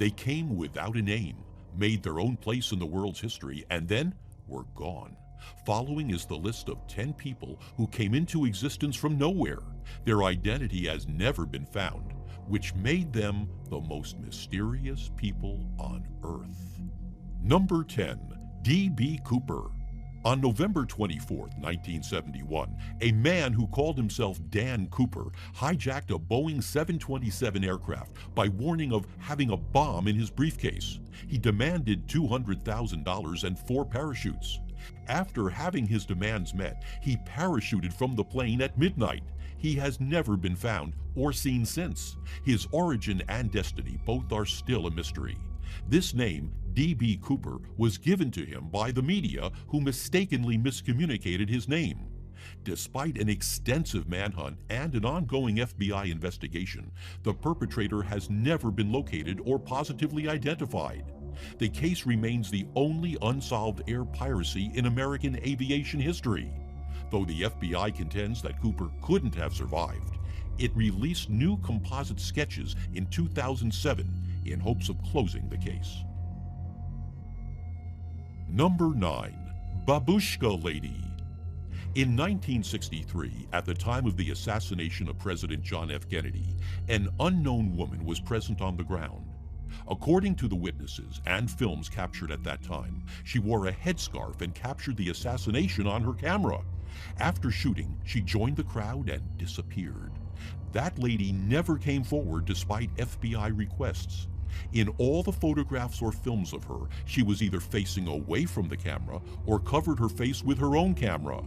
They came without a name, made their own place in the world's history, and then were gone. Following is the list of 10 people who came into existence from nowhere. Their identity has never been found, which made them the most mysterious people on Earth. Number 10. D.B. Cooper. On November 24, 1971, a man who called himself Dan Cooper hijacked a Boeing 727 aircraft by warning of having a bomb in his briefcase. He demanded $200,000 and 4 parachutes. After having his demands met, he parachuted from the plane at midnight. He has never been found or seen since. His origin and destiny both are still a mystery. This name, D.B. Cooper, was given to him by the media, who mistakenly miscommunicated his name. Despite an extensive manhunt and an ongoing FBI investigation, the perpetrator has never been located or positively identified. The case remains the only unsolved air piracy in American aviation history. Though the FBI contends that Cooper couldn't have survived, it released new composite sketches in 2007 in hopes of closing the case. Number 9. Babushka Lady. In 1963, at the time of the assassination of President John F. Kennedy, an unknown woman was present on the ground. According to the witnesses and films captured at that time, she wore a headscarf and captured the assassination on her camera. After shooting, she joined the crowd and disappeared. That lady never came forward despite FBI requests. In all the photographs or films of her, she was either facing away from the camera or covered her face with her own camera.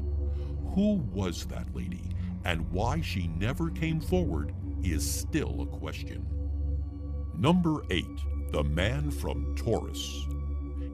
Who was that lady, and why she never came forward is still a question. Number 8. The Man from Taurus.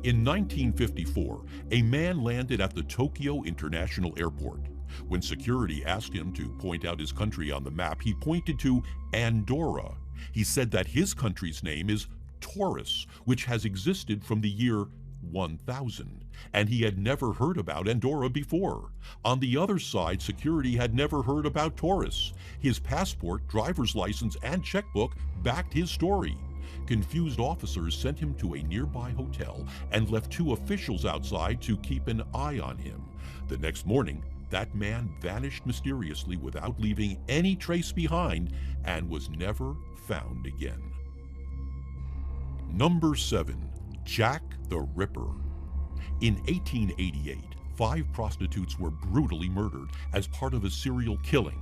In 1954, a man landed at the Tokyo International Airport. When security asked him to point out his country on the map, he pointed to Andorra. He said that his country's name is Taurus, which has existed from the year 1000, and he had never heard about Andorra before. On the other side, security had never heard about Taurus. His passport, driver's license, and checkbook backed his story. Confused officers sent him to a nearby hotel and left 2 officials outside to keep an eye on him. The next morning, that man vanished mysteriously without leaving any trace behind and was never found again. Number 7. Jack the Ripper. In 1888, 5 prostitutes were brutally murdered as part of a serial killing.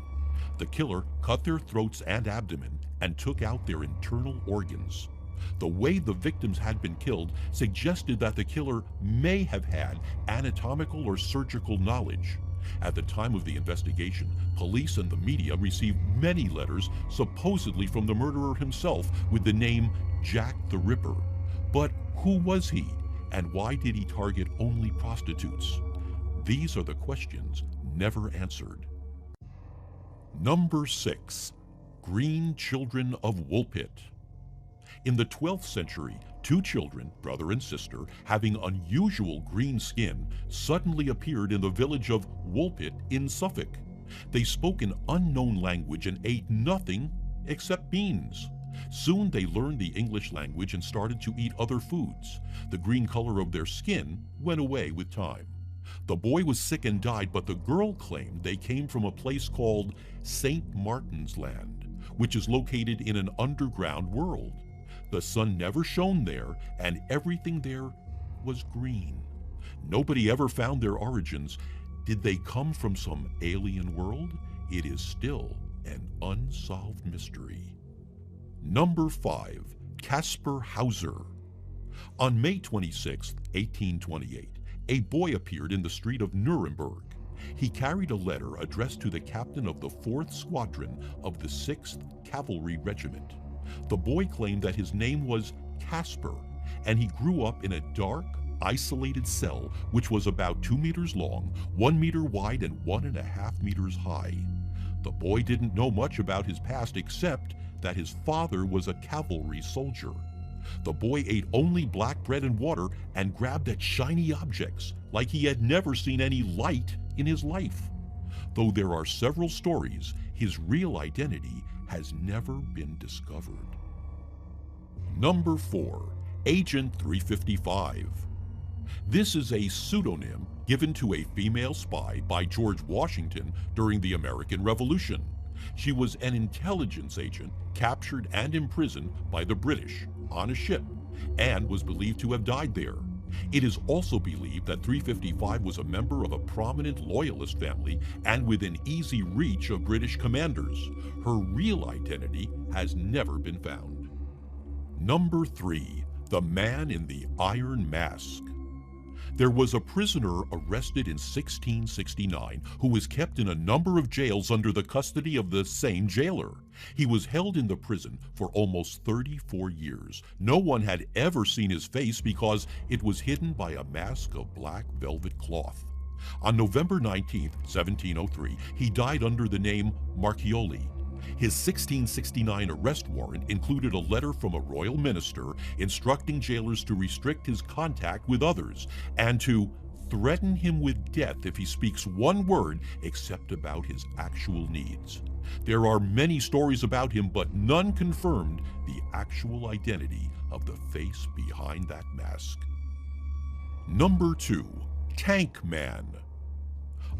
The killer cut their throats and abdomen and took out their internal organs. The way the victims had been killed suggested that the killer may have had anatomical or surgical knowledge. At the time of the investigation, police and the media received many letters supposedly from the murderer himself with the name Jack the Ripper. But who was he, and why did he target only prostitutes? These are the questions never answered. Number 6. Green Children of Woolpit. In the 12th century, 2 children, brother and sister, having unusual green skin, suddenly appeared in the village of Woolpit in Suffolk. They spoke an unknown language and ate nothing except beans. Soon they learned the English language and started to eat other foods. The green color of their skin went away with time. The boy was sick and died, but the girl claimed they came from a place called St. Martin's Land, which is located in an underground world. The sun never shone there, and everything there was green. Nobody ever found their origins. Did they come from some alien world? It is still an unsolved mystery. Number 5. Caspar Hauser. On May 26, 1828, a boy appeared in the street of Nuremberg. He carried a letter addressed to the captain of the 4th Squadron of the 6th Cavalry Regiment. The boy claimed that his name was Caspar, and he grew up in a dark, isolated cell which was about 2 meters long, 1 meter wide, and 1.5 meters high. The boy didn't know much about his past except that his father was a cavalry soldier. The boy ate only black bread and water and grabbed at shiny objects like he had never seen any light in his life. Though there are several stories, his real identity has never been discovered. Number 4. Agent 355. This is a pseudonym given to a female spy by George Washington during the American Revolution. She was an intelligence agent captured and imprisoned by the British on a ship and was believed to have died there. It is also believed that 355 was a member of a prominent loyalist family and within easy reach of British commanders. Her real identity has never been found. Number 3. The Man in the Iron Mask. There was a prisoner arrested in 1669 who was kept in a number of jails under the custody of the same jailer. He was held in the prison for almost 34 years. No one had ever seen his face because it was hidden by a mask of black velvet cloth. On November 19, 1703, he died under the name Marchioli. His 1669 arrest warrant included a letter from a royal minister instructing jailers to restrict his contact with others and to threaten him with death if he speaks one word except about his actual needs. There are many stories about him, but none confirmed the actual identity of the face behind that mask. Number 2. Tank Man.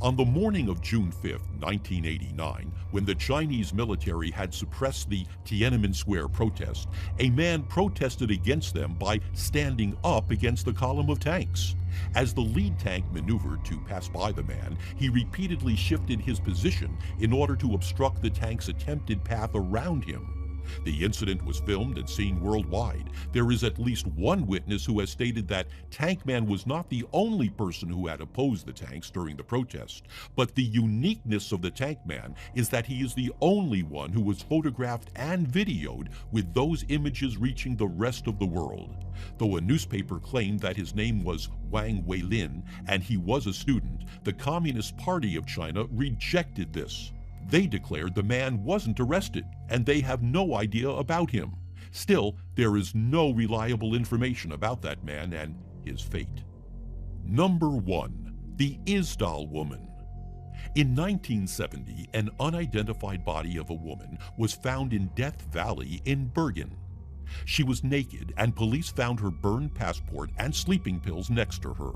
On the morning of June 5, 1989, when the Chinese military had suppressed the Tiananmen Square protest, a man protested against them by standing up against the column of tanks. As the lead tank maneuvered to pass by the man, he repeatedly shifted his position in order to obstruct the tank's attempted path around him. The incident was filmed and seen worldwide. There is at least one witness who has stated that Tankman was not the only person who had opposed the tanks during the protest, but the uniqueness of the Tankman is that he is the only one who was photographed and videoed with those images reaching the rest of the world. Though a newspaper claimed that his name was Wang Weilin and he was a student, the Communist Party of China rejected this. They declared the man wasn't arrested, and they have no idea about him. Still, there is no reliable information about that man and his fate. Number 1. The Isdal Woman. In 1970, an unidentified body of a woman was found in Death Valley in Bergen. She was naked, and police found her burned passport and sleeping pills next to her.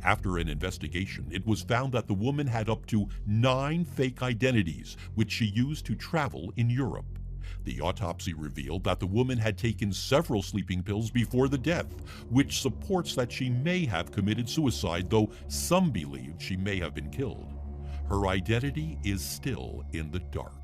After an investigation, it was found that the woman had up to 9 fake identities, which she used to travel in Europe. The autopsy revealed that the woman had taken several sleeping pills before the death, which supports that she may have committed suicide, though some believe she may have been killed. Her identity is still in the dark.